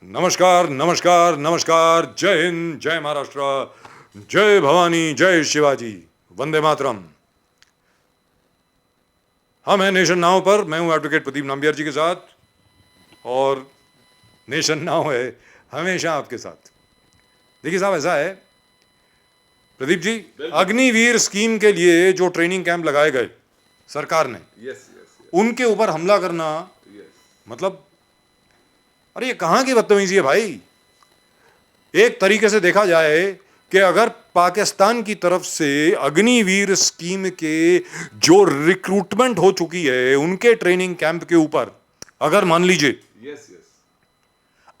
नमस्कार नमस्कार नमस्कार, जय हिंद, जय महाराष्ट्र, जय भवानी, जय शिवाजी, वंदे मातरम। हम हैं नेशन नाउ पर। मैं हूं एडवोकेट प्रदीप नाम्बियार जी के साथ, और नेशन नाउ है हमेशा आपके साथ। देखिए साहब, ऐसा है प्रदीप जी, अग्निवीर स्कीम के लिए जो ट्रेनिंग कैंप लगाए गए सरकार ने, उनके ऊपर हमला करना, मतलब अरे ये कहां की बदतमीजी है भाई। एक तरीके से देखा जाए कि अगर पाकिस्तान की तरफ से अग्निवीर स्कीम के जो रिक्रूटमेंट हो चुकी है उनके ट्रेनिंग कैंप के ऊपर अगर मान लीजिए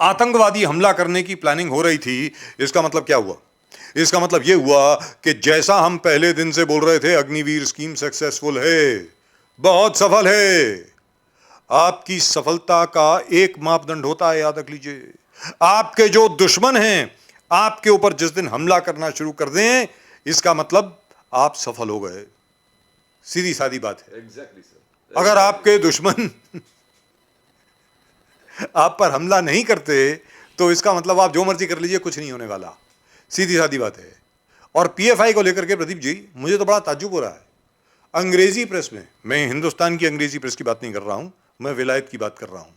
आतंकवादी हमला करने की प्लानिंग हो रही थी, इसका मतलब क्या हुआ? इसका मतलब यह हुआ कि जैसा हम पहले दिन से बोल रहे थे, अग्निवीर स्कीम सक्सेसफुल है, बहुत सफल है। आपकी सफलता का एक मापदंड होता है, याद रख लीजिए, आपके जो दुश्मन हैं आपके ऊपर जिस दिन हमला करना शुरू कर दें, इसका मतलब आप सफल हो गए। सीधी सादी बात है। Exactly, sir. अगर आपके दुश्मन आप पर हमला नहीं करते तो इसका मतलब आप जो मर्जी कर लीजिए, कुछ नहीं होने वाला। सीधी सादी बात है। और पीएफआई को लेकर के प्रदीप जी, मुझे तो बड़ा ताज्जुब हो रहा है। अंग्रेजी प्रेस में, मैं हिंदुस्तान की अंग्रेजी प्रेस की बात नहीं कर रहा हूं, मैं विलायत की बात कर रहा हूं।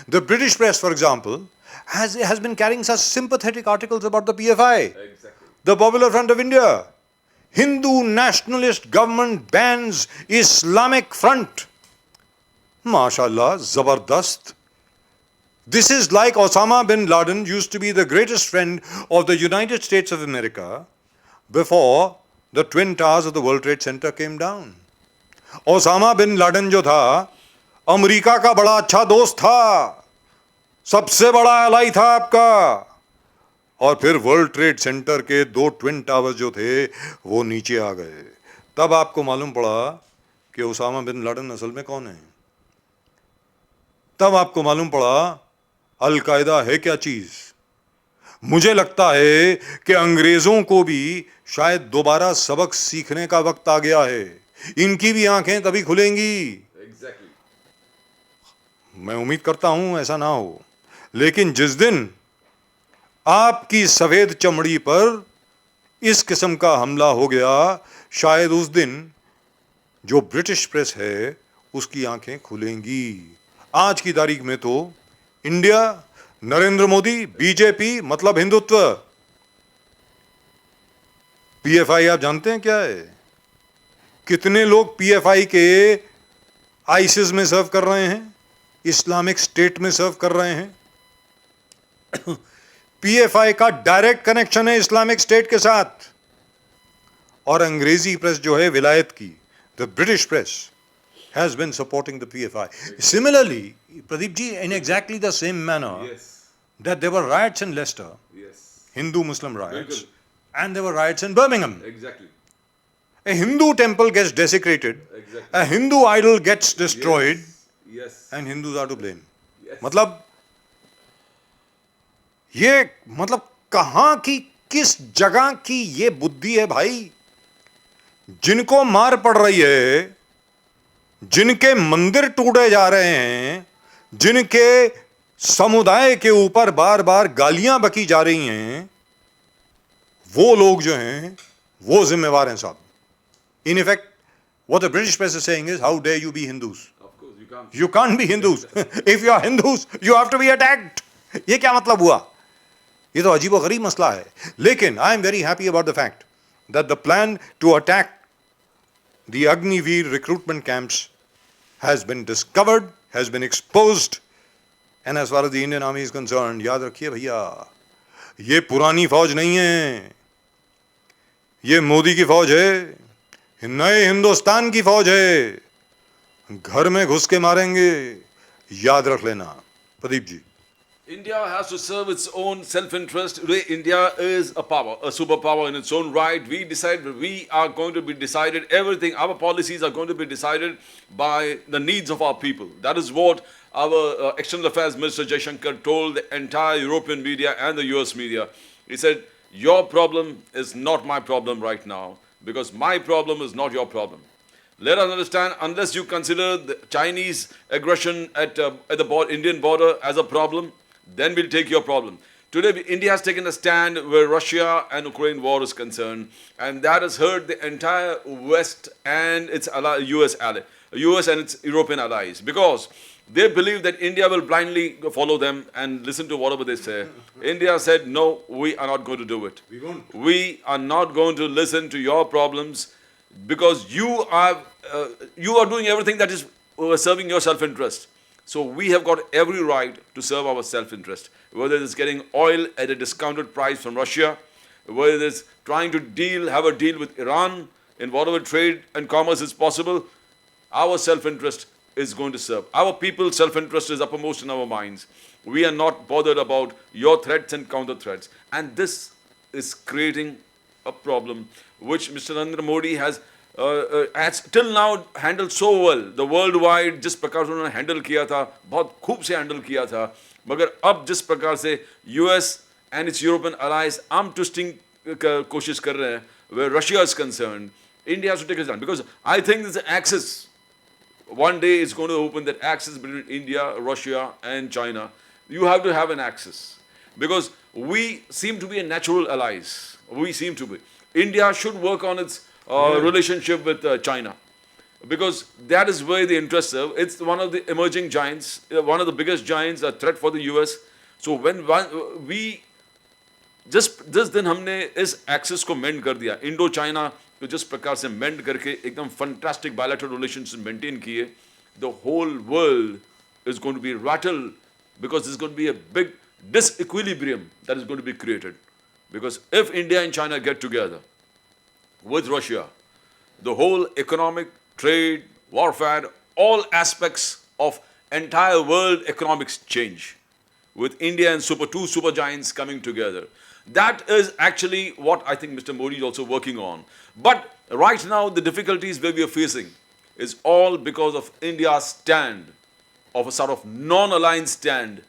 The British press, for example, has been carrying such sympathetic articles about the PFI, Exactly. the Popular Front of India. Hindu nationalist government bans Islamic Front. MashaAllah, zabardast. This is like Osama bin Laden used to be the greatest friend of the United States of America before the Twin Towers of the World Trade Center came down. Osama bin Laden जो था, America का बड़ा अच्छा दोस्त था, सबसे बड़ा ally था आपका। और फिर वर्ल्ड ट्रेड सेंटर के 2 ट्विन टावर्स जो थे वो नीचे आ गए। तब आपको मालूम पड़ा कि ओसामा बिन लादेन असल में कौन है। तब आपको मालूम पड़ा अल कायदा है क्या चीज। मुझे लगता है कि अंग्रेजों को भी शायद दोबारा सबक सीखने का वक्त आ गया है। इनकी भी आंखें तभी खुलेंगी। Exactly. मैं उम्मीद करता हूं ऐसा ना हो, लेकिन जिस दिन आपकी सफेद चमड़ी पर इस किस्म का हमला हो गया, शायद उस दिन जो ब्रिटिश प्रेस है उसकी आंखें खुलेंगी। आज की तारीख में तो इंडिया, नरेंद्र मोदी, बीजेपी मतलब हिंदुत्व। पीएफआई आप जानते हैं क्या है? कितने लोग पीएफआई के आईसिस में सर्व कर रहे हैं, इस्लामिक स्टेट में सर्व कर रहे हैं। पीएफआई का डायरेक्ट कनेक्शन है इस्लामिक स्टेट के साथ। और अंग्रेजी प्रेस जो है विलायत की, the British press, has been supporting the PFI. Similarly, Pradeep ji, in exactly the same manner, Yes. that there were riots in Leicester, Yes. Hindu-Muslim riots, Bilkul. and there were riots in Birmingham. Exactly. A Hindu temple gets desecrated, Exactly. a Hindu idol gets destroyed, Yes. and Hindus are to blame. Yes. मतलब ये मतलब कहां की, किस जगह की ये बुद्धि है भाई। जिनको मार पड़ रही है, जिनके मंदिर टूटे जा रहे हैं, जिनके समुदाय के ऊपर बार बार गालियां बकी जा रही हैं, वो लोग जो हैं वो जिम्मेवार हैं साहब। In effect what the British press is saying is, how dare you be Hindus? Of course, you can't. You can't be Hindus. If you are Hindus, you have to be attacked. ये क्या मतलब हुआ? ये तो अजीब व गरीब मसला है। लेकिन I am very happy about the fact that the plan to attack the Agniveer recruitment camps has been discovered, has been exposed, and as far as the Indian Army is concerned, याद रखिए भैया, ये पुरानी फौज नहीं है, ये मोदी की फौज है, नए हिंदुस्तान की फौज है। घर में घुस के मारेंगे, याद रख लेना Pradeep ji. India has to serve its own self-interest. Today, India is a power, a superpower in its own right. We decide, we are going to be decided, everything, our policies are going to be decided by the needs of our people. That is what our External Affairs Minister Jaishankar told the entire European media and the US media. He said, your problem is not my problem right now, because my problem is not your problem. Let us understand, unless you consider the Chinese aggression at the Indian border as a problem, then we'll take your problem. Today, India has taken a stand where Russia and Ukraine war is concerned, and that has hurt the entire West and its US and its European allies, because they believe that India will blindly follow them and listen to whatever they say. India said, no, we are not going to do it. We won't. We are not going to listen to your problems, because you are doing everything that is serving your self-interest. So we have got every right to serve our self-interest, whether it's getting oil at a discounted price from Russia, whether it's trying to have a deal with Iran in whatever trade and commerce is possible. Our self-interest is going to serve. Our people's self-interest is uppermost in our minds. We are not bothered about your threats and counter-threats. And this is creating a problem which Mr. Narendra Modi has till now handled so well. The worldwide जिस प्रकार से उन्होंने handle किया था, बहुत खूब से handle किया था, मगर अब जिस प्रकार से US and its European allies arm twisting कोशिश कर रहे हैं, where Russia is concerned, India has to take a stand, because I think this axis one day is going to open, that axis between India, Russia and China. You have to have an axis, because we seem to be a natural allies. We seem to be. India should work on its relationship with China, because that is where the interests are. It's one of the emerging giants, one of the biggest giants, a threat for the US. So when we जिस दिन हमने इस access को मेंट कर दिया, Indo China को जिस प्रकार से मेंट करके एकदम फैंटास्टिक बायलैटरल रिलेशनशिप मेंटेन किए, the whole world is going to be rattled, because there's going to be a big disequilibrium that is going to be created. Because if India and China get together with Russia, the whole economic, trade, warfare, all aspects of entire world economics change. With India and two super giants coming together. That is actually what I think Mr. Modi is also working on. But right now, the difficulties where we are facing is all because of India's stand, of a sort of non-aligned stand,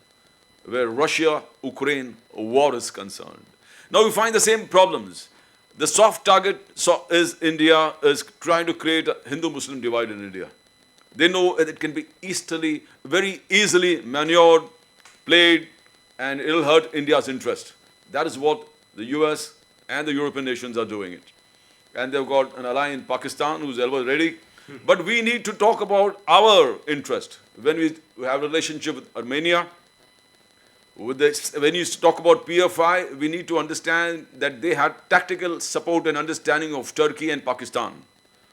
where Russia-Ukraine war is concerned. Now we find the same problems. The soft target is India is trying to create a Hindu-Muslim divide in India. They know that it can be very easily manured, played, and it'll hurt India's interest. That is what the US and the European nations are doing it. And they've got an ally in Pakistan who's ever ready. But we need to talk about our interest. When we have a relationship with Armenia, when you talk about PFI, we need to understand that they had tactical support and understanding of Turkey and Pakistan.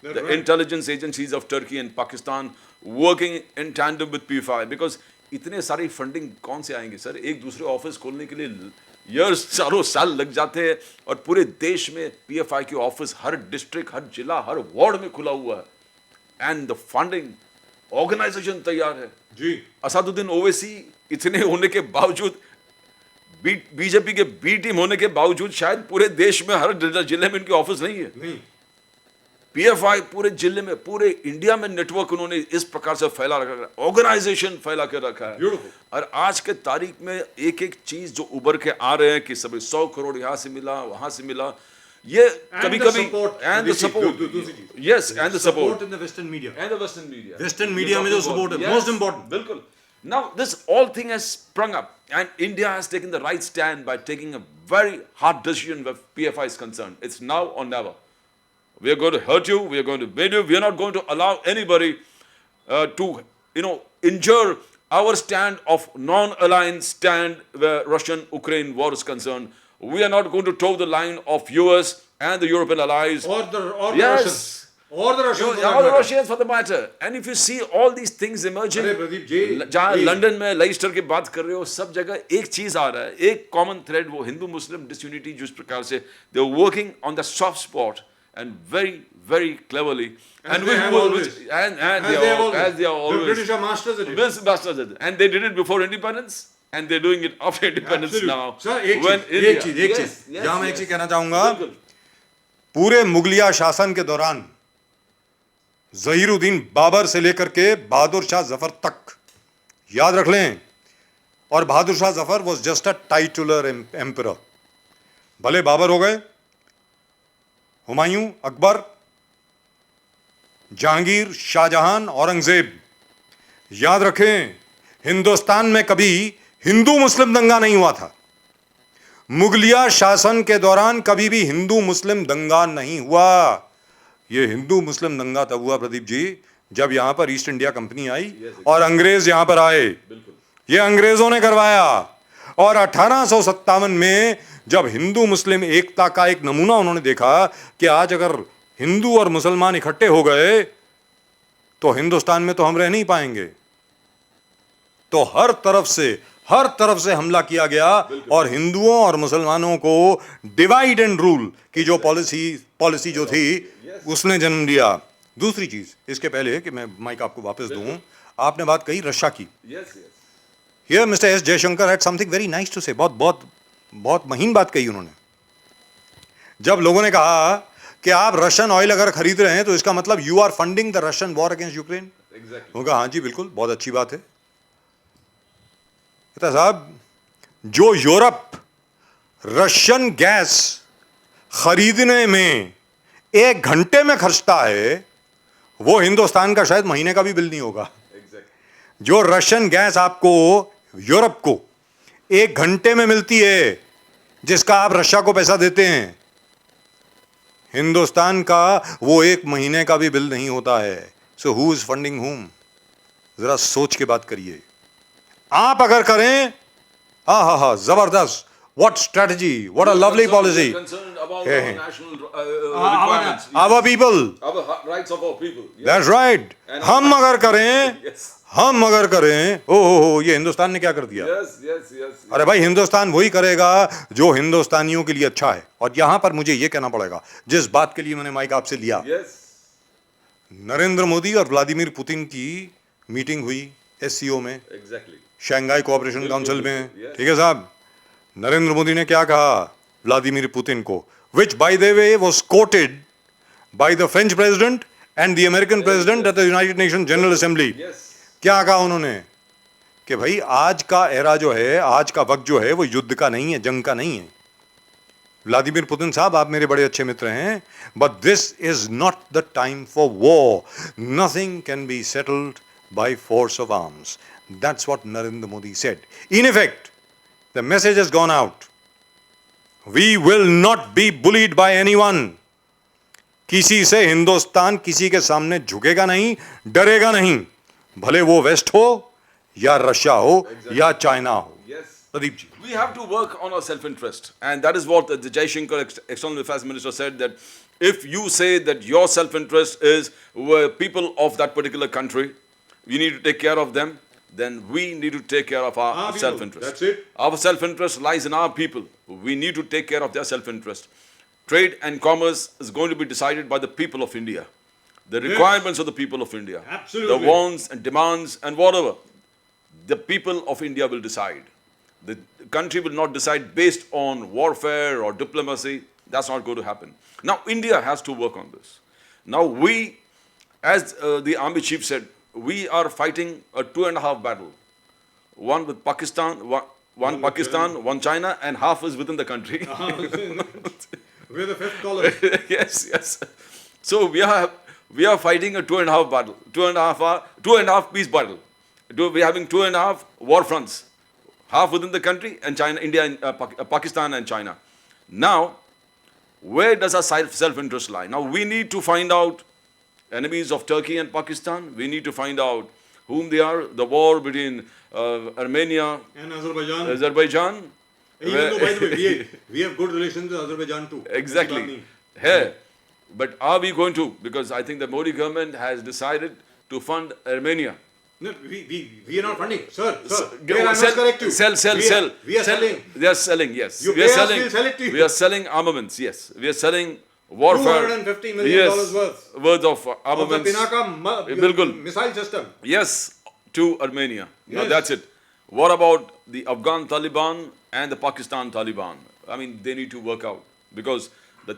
The intelligence agencies of Turkey and Pakistan working in tandem with PFI. Because इतने सारी funding कौन से आएंगे sir? एक दूसरे office खोलने के लिए ईयर्स, चारों साल लग जाते हैं, और पूरे देश में पीएफआई के ऑफिस हर डिस्ट्रिक्ट, हर जिला, हर वार्ड में खुला हुआ है. एंड द फंडिंग ऑर्गेनाइजेशन तैयार है जी. असदुद्दीन ओवैसी इतने होने के बावजूद, बीजेपी के बी टीम होने के बावजूद, शायद पूरे देश में हर जिले में इनके ऑफिस नहीं है. नहीं. पीएफआई पूरे जिले में, पूरे इंडिया में नेटवर्क उन्होंने इस प्रकार से फैला रखा है, ऑर्गेनाइजेशन फैला के रखा है. और आज के तारीख में एक एक चीज जो उभर के आ रहे हैं कि सब 100 करोड़ यहाँ से मिला, वहां से मिला, ये कभी कभी and the support, yes, and the support in the western media, and the western media में जो सपोर्ट है मोस्ट इंपॉर्टेंट. बिल्कुल. Now this all thing has sprung up, and India has taken the right stand by taking a very hard decision where PFI is concerned. It's now or never. We are going to hurt you, we are going to beat you, we are not going to allow anybody to, injure our stand of non-aligned stand where Russian-Ukraine war is concerned. We are not going to toe the line of US and the European allies. Or the Russians. Or the Russians for the matter. And if you see all these things emerging, जहाँ London में Lester की बात कर रहे हो, सब जगह एक चीज आ रहा है, एक common thread, वो हिंदू-मुस्लिम disunity जिस प्रकार से they are working on the soft spot. And very, very cleverly, and we always, and as they are always, the British are masters at it. Masters at it, and they did it before independence, and they're doing it after independence. Absolutely. Now. Sir, एक चीज, जहाँ मैं एक चीज कहना चाहूँगा, पूरे मुगलिया शासन के दौरान, ज़हीरुद्दीन बाबर से लेकर के बहादुर शाह जफर तक, याद रख लें, और Bahadur Shah Zafar was just a titular emperor. भले बाबर हो गए, हुमायूं, अकबर, जहांगीर, शाहजहां, औरंगजेब, याद रखें, हिंदुस्तान में कभी हिंदू मुस्लिम दंगा नहीं हुआ था। मुगलिया शासन के दौरान कभी भी हिंदू मुस्लिम दंगा नहीं हुआ। यह हिंदू मुस्लिम दंगा तब हुआ प्रदीप जी जब यहां पर ईस्ट इंडिया कंपनी आई और अंग्रेज यहां पर आए। यह अंग्रेजों ने करवाया। और 1857 में जब हिंदू मुस्लिम एकता का एक नमूना उन्होंने देखा कि आज अगर हिंदू और मुसलमान इकट्ठे हो गए तो हिंदुस्तान में तो हम रह नहीं पाएंगे, तो हर तरफ से हमला किया गया और हिंदुओं और मुसलमानों को डिवाइड एंड रूल की जो पॉलिसी जो थी उसने जन्म दिया। दूसरी चीज, इसके पहले कि मैं माइक आपको वापस दूं, आपने बात कही रशिया की। Here Mister S Jaishankar had something very nice to say. बहुत महीन बात कही उन्होंने। जब लोगों ने कहा कि आप रशियन ऑयल अगर खरीद रहे हैं तो इसका मतलब you are funding the Russian war against Ukraine. उन्होंने कहा हाँ जी बिल्कुल, बहुत अच्छी बात है। साहब, जो यूरोप रशियन गैस खरीदने में 1 घंटे में खर्चता है वो हिंदुस्तान का शायद महीने का भी बिल नहीं होगा। जो रशियन गैस आपको यूरोप को 1 घंटे में मिलती है जिसका आप रशिया को पैसा देते हैं, हिंदुस्तान का वो 1 महीने का भी बिल नहीं होता है। सो हु इज फंडिंग हुम? जरा सोच के बात करिए। आप अगर करें, हा जबरदस्त, what strategy, what a lovely policy. Our people, that's right. हम अगर करें, ओ ये हिंदुस्तान ने क्या कर दिया। अरे भाई, हिंदुस्तान वही करेगा जो हिंदुस्तानियों के लिए अच्छा है। और यहां पर मुझे ये कहना पड़ेगा, जिस बात के लिए मैंने माइक आपसे लिया, नरेंद्र मोदी और व्लादिमीर पुतिन की मीटिंग हुई एससीओ में, शंघाई कोऑपरेशन काउंसिल में। ठीक है साहब, नरेंद्र मोदी ने क्या कहा व्लादिमीर पुतिन को, विच by the way was coated by the French president and the American president at the United nation general assembly. क्या कहा उन्होंने कि भाई आज का एरा जो है, आज का वक्त जो है वो युद्ध का नहीं है, जंग का नहीं है। व्लादिमीर पुतिन साहब, आप मेरे बड़े अच्छे मित्र हैं, but this is not the time for war. Nothing can be settled by force of arms. That's what Narendra Modi said. In effect, the message has gone out. We will not be bullied by anyone. किसी से हिंदुस्तान किसी के सामने झुकेगा नहीं, डरेगा नहीं, भले वो वेस्ट हो या रशिया हो या चाइना हो। Pradeep ji. We have to work on our self-interest, and that is what the Jaishankar External Affairs Minister said, that if you say that your self-interest is people of that particular country, we need to take care of them, then we need to take care of our self-interest. That's it. Our self-interest lies in our people. We need to take care of their self-interest. Trade and commerce is going to be decided by the people of India. The requirements of the people of India. Absolutely. The wants and demands and whatever. The people of India will decide. The country will not decide based on warfare or diplomacy. That's not going to happen. Now, India has to work on this. Now, we, as the army chief said, we are fighting a 2.5 battle. One with Pakistan, one Pakistan, one China, and half is within the country. We're the 5th column. Yes. So we are fighting a 2.5 battle, 2.5 peace battle. We're having 2.5 war fronts, half within the country and China, India, and Pakistan and China. Now, where does our self-interest lie? Now we need to find out enemies of Turkey and Pakistan. We need to find out whom they are. The war between Armenia and Azerbaijan. Even though, by the way, we have good relations with Azerbaijan too. Exactly. Here. But are we going to? Because I think the Modi government has decided to fund Armenia. No, we are not funding, sir. I must correct you. Sell. We are selling. They are selling, yes. You pay us, we'll sell it to you. We are selling armaments, yes. We are selling warfare. $250 million worth of armaments. Of the Pinaka missile system. Yes, to Armenia. Yes. Now that's it. What about the Afghan Taliban and the Pakistan Taliban? I mean, they need to work out, because the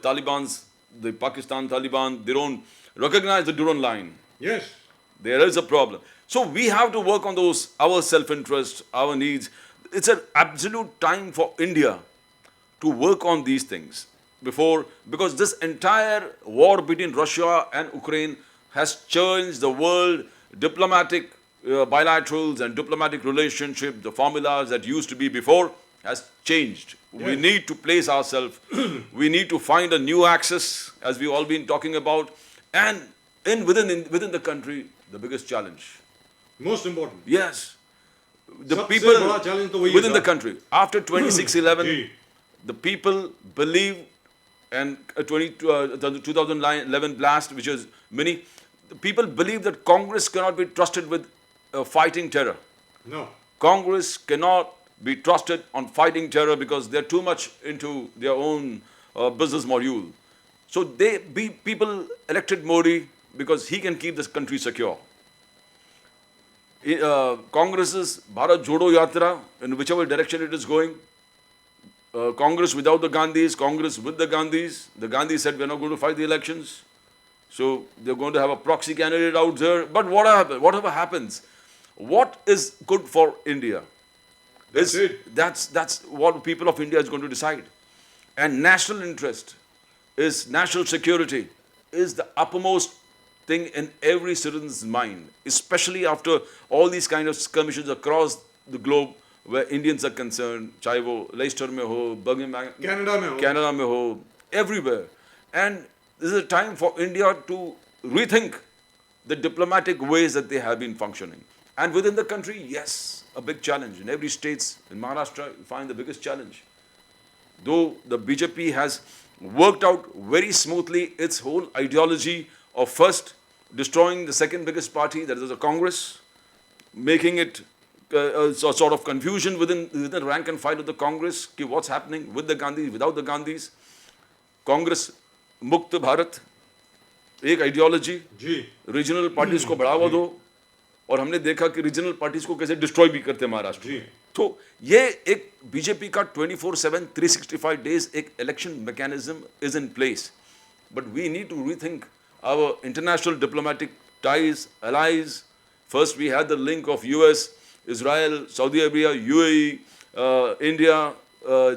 Pakistan Taliban, they don't recognize the Durand line. Yes. There is a problem. So we have to work on those, our self-interest, our needs. It's an absolute time for India to work on these things because this entire war between Russia and Ukraine has changed the world diplomatic bilaterals and diplomatic relationships, the formulas that used to be before, has changed. We need to place ourselves, we need to find a new axis, as we've all been talking about, and within the country, the biggest challenge. Most important. Yes. The सबसे people बड़ा challenge तो वही है within the साहब। country. After 26/11, ji. the people believe, and the 2011 blast, which is many, the people believe that Congress cannot be trusted with fighting terror. No. Congress cannot be trusted on fighting terror because they're too much into their own business module. So people elected Modi because he can keep this country secure. Congress's Bharat Jodo Yatra, in whichever direction it is going, Congress without the Gandhis, Congress with the Gandhis. The Gandhis said we're not going to fight the elections. So they're going to have a proxy candidate out there. But whatever happens, what is good for India? That's it. That's what people of India is going to decide. And national interest is national security is the uppermost thing in every citizen's mind, especially after all these kind of skirmishes across the globe where Indians are concerned, chahe wo Leicester mein ho, Canada mein ho, everywhere. And this is a time for India to rethink the diplomatic ways that they have been functioning. And within the country, yes, a big challenge. In every state, in Maharashtra, you find the biggest challenge. Though the BJP has worked out very smoothly its whole ideology of first destroying the second biggest party, that is the Congress, making it a sort of confusion within the rank and file of the Congress, ki what's happening with the Gandhis, without the Gandhis. Congress, Mukt Bharat, एक ideology, regional parties को बढ़ावा दो, और हमने देखा कि regional parties को कैसे destroy भी करते हैं महाराष्ट्र में. तो ये एक बीजेपी का 24/7 365 days एक election mechanism is in place. But we need to rethink our international diplomatic ties, allies. First we had the link of US, Israel, Saudi Arabia, UAE, India,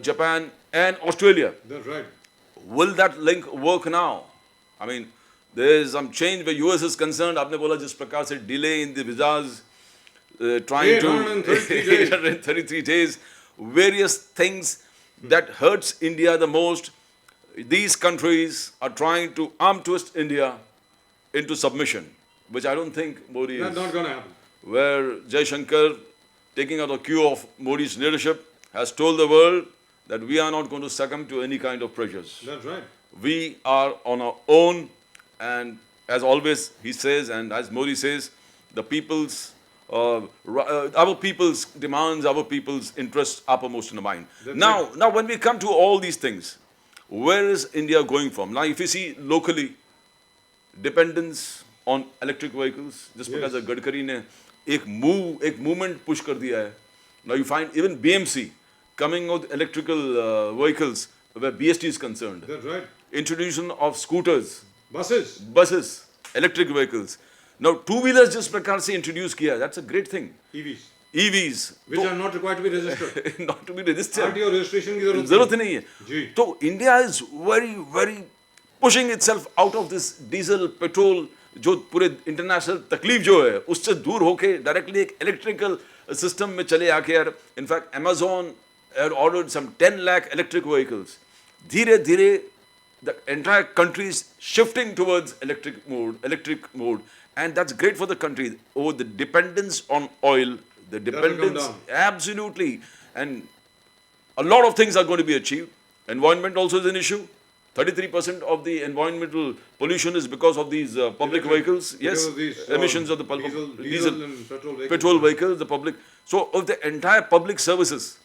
Japan and Australia. That's right. Will that link work now? I mean, there is some change where US is concerned. आपने बोला जिस प्रकार से delay in the visas, trying to 833 days, various things that hurts India the most. These countries are trying to arm twist India into submission, which I don't think Modi is. That's not going to happen. Where Jai Shankar, taking out a cue of Modi's leadership, has told the world that we are not going to succumb to any kind of pressures. That's right. We are on our own, and as always he says, and as Modi says, the people's our people's demands, our people's interests uppermost in the mind. Now when we come to all these things, where is India going from? Now if you see locally, dependence on electric vehicles, just because of Gadkari ne एक movement push कर दिया है. Now you find even BMC coming with electrical vehicles where BST is concerned. That's right. Introduction of scooters, Buses, electric vehicles. Now two-wheelers जिस प्रकार से introduce किया, that's a great thing. EVs, which are not required to be registered. Not to be registered. RTO registration की जरूरत नहीं है. जी. तो India is very pushing itself out of this diesel, petrol, जो पूरे international तकलीफ जो है, उससे दूर होके directly एक electrical system में चले आके यार. In fact, Amazon had ordered some 10 lakh electric vehicles. धीरे the entire country is shifting towards electric mode, and that's great for the country. Oh, the dependence on oil, the dependence, absolutely, and a lot of things are going to be achieved. Environment also is an issue. 33% of the environmental pollution is because of these public vehicles. Yes, emissions of the diesel and petrol vehicles, the public. So if the entire public services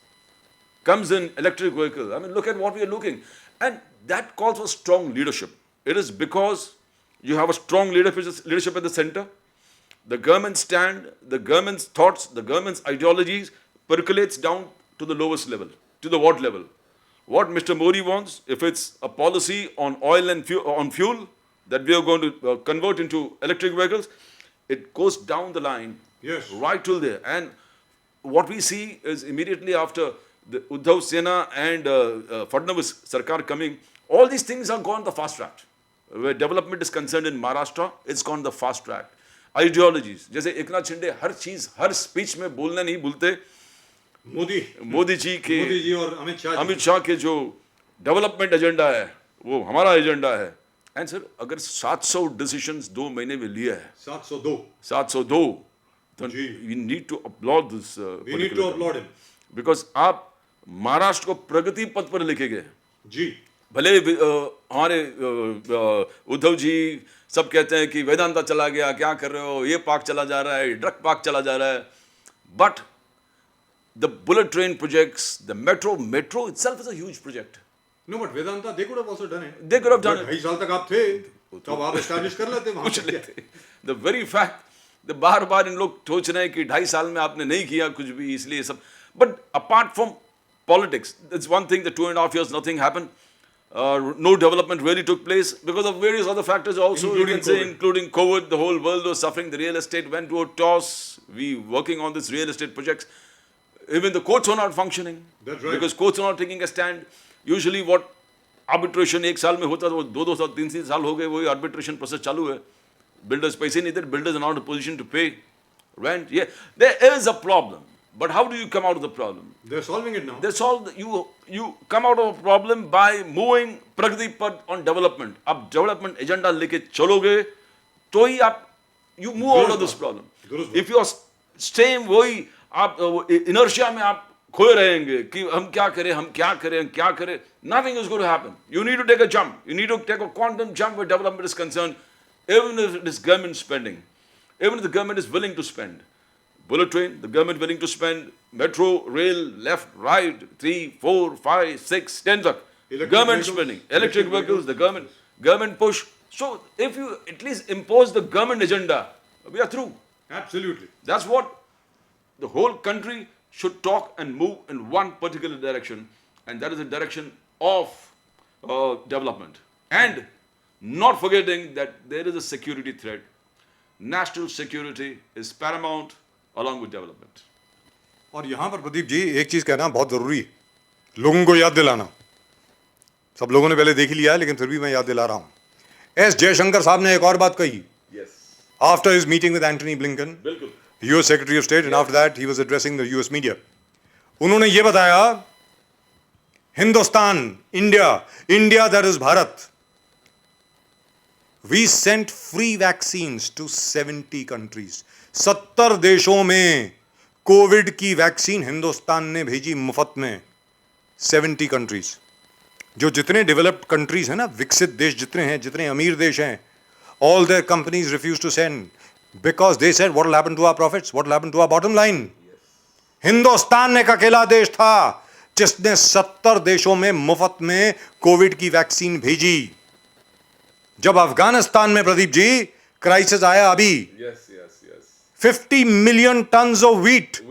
comes in electric vehicle, I mean, look at what we are looking. And that calls for strong leadership. It is because you have a strong leadership at the center. The government's stand, the government's thoughts, the government's ideologies percolates down to the lowest level, to the ward level. What Mr. Modi wants, if it's a policy on oil and fuel that we are going to convert into electric vehicles, it goes down the line, right till there. And what we see is immediately after the Uddhav Sena and Fadnavis Sarkar coming, all these things are gone the fast track. Where development is concerned in Maharashtra, it's gone the fast track. Ideologies, जैसे एकनाथ शिंदे हर चीज हर speech में बोलना नहीं भूलते, मोदी जी और अमित शाह के जो development agenda है वो हमारा एजेंडा है। एंड सर अगर 700 डिसीजंस 2 महीने में लिया है, 702 तो we need to upload this, because आप महाराष्ट्र को प्रगति पथ पर लेके गए जी। भले हमारे उद्धव जी सब कहते हैं कि वेदांता चला गया, क्या कर रहे हो, ये पार्क चला जा रहा है, ड्रग पार्क चला जा रहा है, but the bullet train projects, the metro itself is a huge project. No, but Vedanta, they could have also done it. They could have done it. 2.5 साल तक आप थे, तब आप एस्टैब्लिश कर लेते वहां कुछ लेते। The very fact, the बार-बार इन लोग सोच रहे हैं कि 2.5 साल में आपने नहीं किया कुछ भी, इसलिए सब। But apart from politics, that's one thing. The 2.5 years, nothing happened. No development really took place because of various other factors also, including COVID. The whole world was suffering. The real estate went to a toss. We working on this real estate projects. Even the courts are not functioning. That's right. Because courts are not taking a stand. Usually what arbitration 1 साल में होता था वो 2 साल 3 साल हो गए, वही arbitration process चालू है। Builders पैसे नहीं दे, builders are not in a position to pay rent. Yeah, there is a problem. But how do you come out of the problem? They're solving it now. You come out of a problem by moving प्रगति पर on development. अब development agenda लेके चलोगे तो ही आप you move out of this problem. If you are staying वही आप inertia में आप खोए रहेंगे कि हम क्या करें, nothing is going to happen. You need to take a jump. You need to take a quantum jump where development is concerned, even if it is government spending, even if the government is willing to spend. Bullet train, the government willing to spend, metro, rail, left, right, 3, 4, 5, 6, 10 तक. Government spending, electric vehicles, the government push. So if you at least impose the government agenda, we are through. Absolutely. That's what the whole country should talk and move in one particular direction, and that is the direction of development. And not forgetting that there is a security threat. National security is paramount along with development. और यहाँ पर प्रदीप जी एक चीज कहना बहुत जरूरी है, लोगों को याद दिलाना। सब लोगों ने पहले देख ही लिया है, लेकिन फिर भी मैं याद दिला रहा हूँ। एस जयशंकर साहब ने एक और बात कही। Yes. After his meeting with Antony Blinken, बिल्कुल। US Secretary of State, and after that he was addressing the US media. उन्होंने ये बताया, Hindustan, India that is Bharat, we sent free vaccines to 70 countries. 70 देशों में कोविड की vaccine Hindustan ने भेजी मुफ्त में। 70 कंट्रीज, जो जितने डेवलप्ड कंट्रीज हैं ना, विकसित देश जितने हैं, जितने अमीर देश हैं, all their companies refused to send because they said what will happen to our profits, what will happen to our bottom line. Hindustan एक अकेला देश था जिसने 70 देशों में मुफ्त में कोविड की वैक्सीन भेजी। जब अफगानिस्तान में प्रदीप जी क्राइसिस आया अभी, 50 million tons of wheat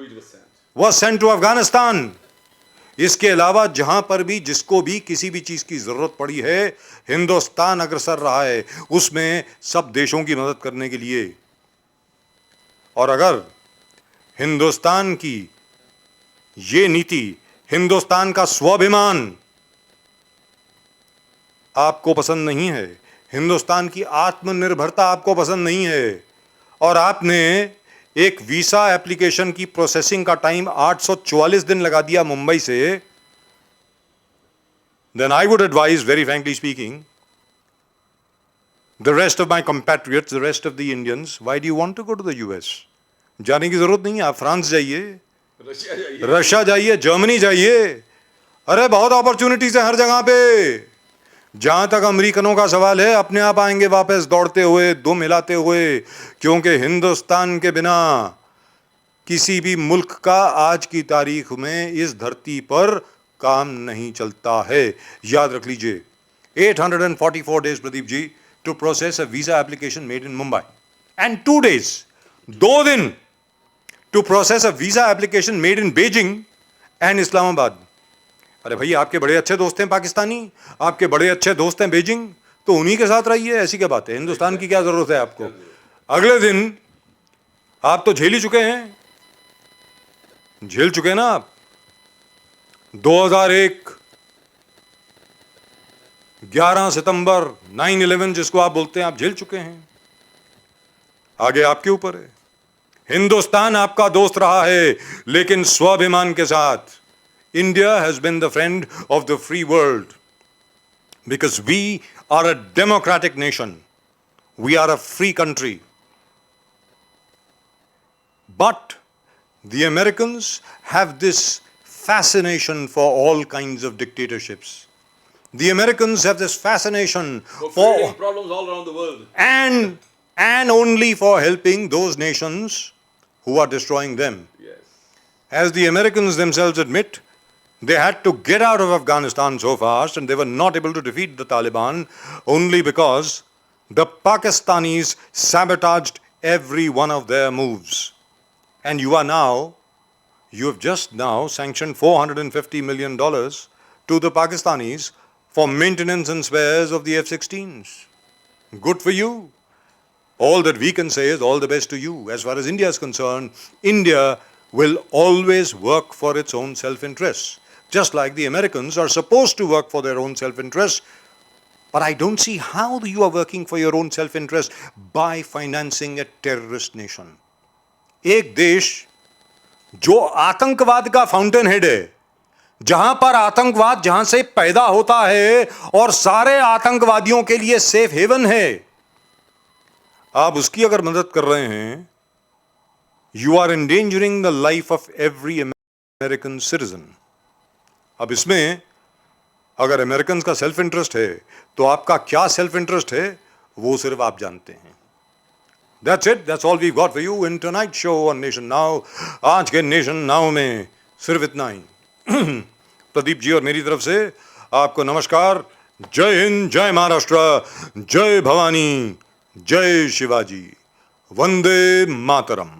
was sent to Afghanistan. इसके अलावा जहां पर भी जिसको भी किसी भी चीज की जरूरत पड़ी है, हिंदुस्तान अग्रसर रहा है उसमें सब देशों की मदद करने के लिए। और अगर हिंदुस्तान की ये नीति, हिंदुस्तान का स्वाभिमान आपको पसंद नहीं है, हिंदुस्तान की आत्मनिर्भरता आपको पसंद नहीं है, और आपने एक वीसा एप्लीकेशन की प्रोसेसिंग का टाइम 844 दिन लगा दिया मुंबई से, then I would advise, very frankly speaking, the rest of my compatriots, the rest of the Indians, why do you want to go to the US? जाने की जरूरत नहीं है, आप फ्रांस जाइए, रशिया जाइए, जर्मनी जाइए, अरे बहुत अपॉर्चुनिटीज है हर जगह पे। जहां तक अमेरिकनों का सवाल है, अपने आप आएंगे वापस दौड़ते हुए, दुम हिलाते हुए, क्योंकि हिंदुस्तान के बिना किसी भी मुल्क का आज की तारीख में इस धरती पर काम नहीं चलता है। याद रख लीजिए, 844 days Pradeep ji to process a visa application made in Mumbai, and 2 days, 2 दिन to process a visa application made in Beijing and Islamabad. अरे भाई, आपके बड़े अच्छे दोस्त हैं पाकिस्तानी, आपके बड़े अच्छे दोस्त हैं बीजिंग, तो उन्हीं के साथ रहिए, ऐसी क्या बात है, हिंदुस्तान की क्या जरूरत है आपको। अगले दिन आप तो झेल ही चुके हैं, झेल चुके हैं ना आप। 2001 11 सितंबर 9/11 जिसको आप बोलते हैं, आप झेल चुके हैं। आगे आपके ऊपर है। हिंदुस्तान आपका दोस्त रहा है, लेकिन स्वाभिमान के साथ। India has been the friend of the free world because we are a democratic nation. We are a free country. But the Americans have this fascination for all kinds of dictatorships. The Americans have this fascination for creating problems all around the world. and only for helping those nations who are destroying them. Yes. As the Americans themselves admit, they had to get out of Afghanistan so fast and they were not able to defeat the Taliban only because the Pakistanis sabotaged every one of their moves. And you have just now sanctioned $450 million to the Pakistanis for maintenance and spares of the F-16s. Good for you. All that we can say is all the best to you. As far as India is concerned, India will always work for its own self-interests. Just like the Americans are supposed to work for their own self-interest. But I don't see how you are working for your own self-interest by financing a terrorist nation. एक देश जो आतंकवाद का fountain head है, जहां पर आतंकवाद जहां से पैदा होता है और सारे आतंकवादियों के लिए सेफ हेवन है, आप उसकी अगर मदद कर रहे हैं, you are endangering the life of every American citizen. अब इसमें अगर अमेरिकन का सेल्फ इंटरेस्ट है तो आपका क्या सेल्फ इंटरेस्ट है वो सिर्फ आप जानते हैं। That's it. That's all we've got for you in tonight's show on Nation Now. आज के नेशन नाउ में सिर्फ इतना ही। प्रदीप जी और मेरी तरफ से आपको नमस्कार। जय हिंद, जय महाराष्ट्र, जय भवानी, जय शिवाजी, वंदे मातरम।